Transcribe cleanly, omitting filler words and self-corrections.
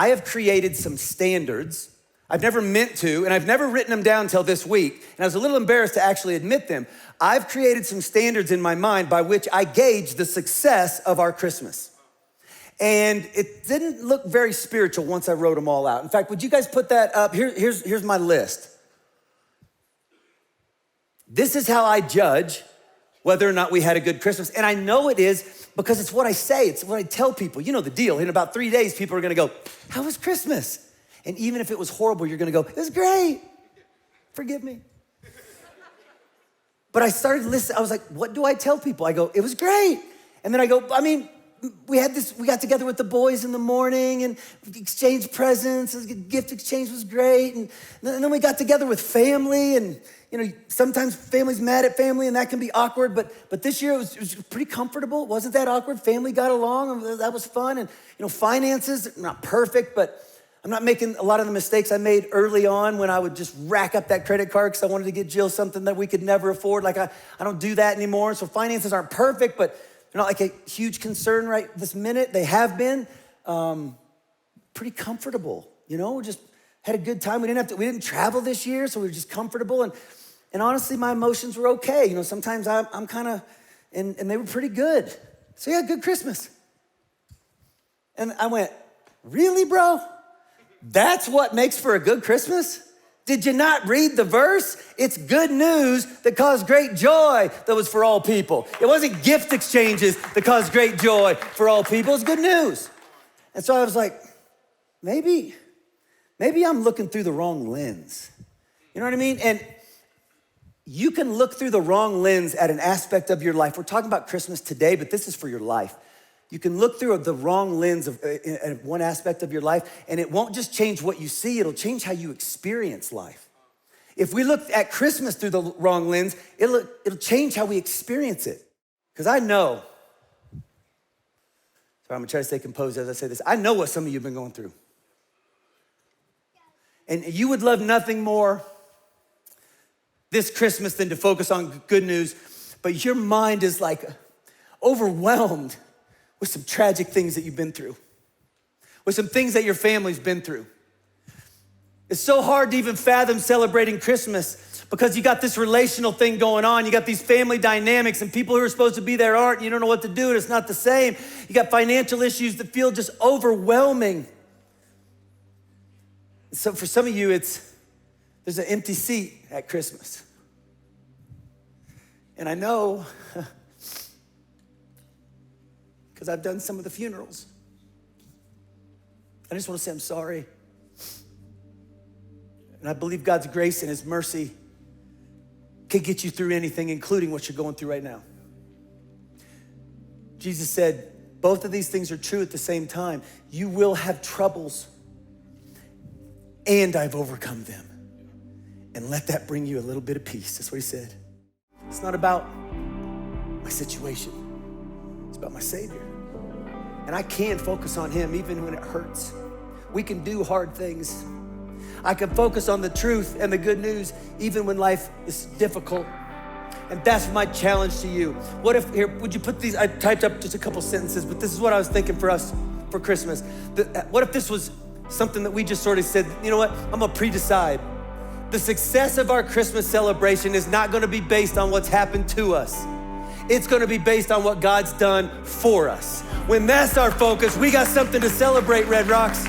I have created some standards. I've never meant to, and I've never written them down until this week, and I was a little embarrassed to actually admit them. I've created some standards in my mind by which I gauge the success of our Christmas. And it didn't look very spiritual once I wrote them all out. In fact, would you guys put that up? Here's my list. This is how I judge whether or not we had a good Christmas. And I know it is because it's what I say. It's what I tell people. You know the deal. In about 3 days, people are gonna go, how was Christmas? And even if it was horrible, you're gonna go, it was great. Forgive me. But I started listening. I was like, what do I tell people? I go, it was great. And then I go, we got together with the boys in the morning and exchanged presents. The gift exchange was great. And then we got together with family, and sometimes family's mad at family and that can be awkward, but this year it was pretty comfortable. It wasn't that awkward. Family got along, and that was fun. And finances, not perfect, but I'm not making a lot of the mistakes I made early on when I would just rack up that credit card because I wanted to get Jill something that we could never afford. Like I don't do that anymore. So finances aren't perfect, but they're not like a huge concern right this minute. They have been pretty comfortable. We just had a good time. We didn't travel this year, so we were just comfortable. And honestly, my emotions were okay. Sometimes I'm kind of, and they were pretty good. So yeah, good Christmas. And I went, really, bro? That's what makes for a good Christmas? Did you not read the verse? It's good news that caused great joy that was for all people. It wasn't gift exchanges that caused great joy for all people. It's good news. And so I was like, maybe I'm looking through the wrong lens. You know what I mean? And you can look through the wrong lens at an aspect of your life. We're talking about Christmas today, but this is for your life. You can look through the wrong lens of one aspect of your life, and it won't just change what you see, it'll change how you experience life. If we look at Christmas through the wrong lens, it'll change how we experience it. Because I know, so I'm gonna try to stay composed as I say this. I know what some of you have been going through. And you would love nothing more this Christmas than to focus on good news, but your mind is like overwhelmed with some tragic things that you've been through, with some things that your family's been through. It's so hard to even fathom celebrating Christmas because you got this relational thing going on. You got these family dynamics, and people who are supposed to be there aren't, and you don't know what to do, and it's not the same. You got financial issues that feel just overwhelming. So for some of you, there's an empty seat at Christmas. And I know, because I've done some of the funerals. I just want to say I'm sorry. And I believe God's grace and his mercy can get you through anything, including what you're going through right now. Jesus said, both of these things are true at the same time. You will have troubles, and I've overcome them. And let that bring you a little bit of peace. That's what he said. It's not about my situation. It's about my Savior. And I can focus on him even when it hurts. We can do hard things. I can focus on the truth and the good news even when life is difficult. And that's my challenge to you. What if, here, would you put these, I typed up just a couple sentences, but this is what I was thinking for us for Christmas. What if this was something that we just sort of said, you know what, I'm gonna pre-decide. The success of our Christmas celebration is not gonna be based on what's happened to us. It's gonna be based on what God's done for us. When that's our focus, we got something to celebrate, Red Rocks.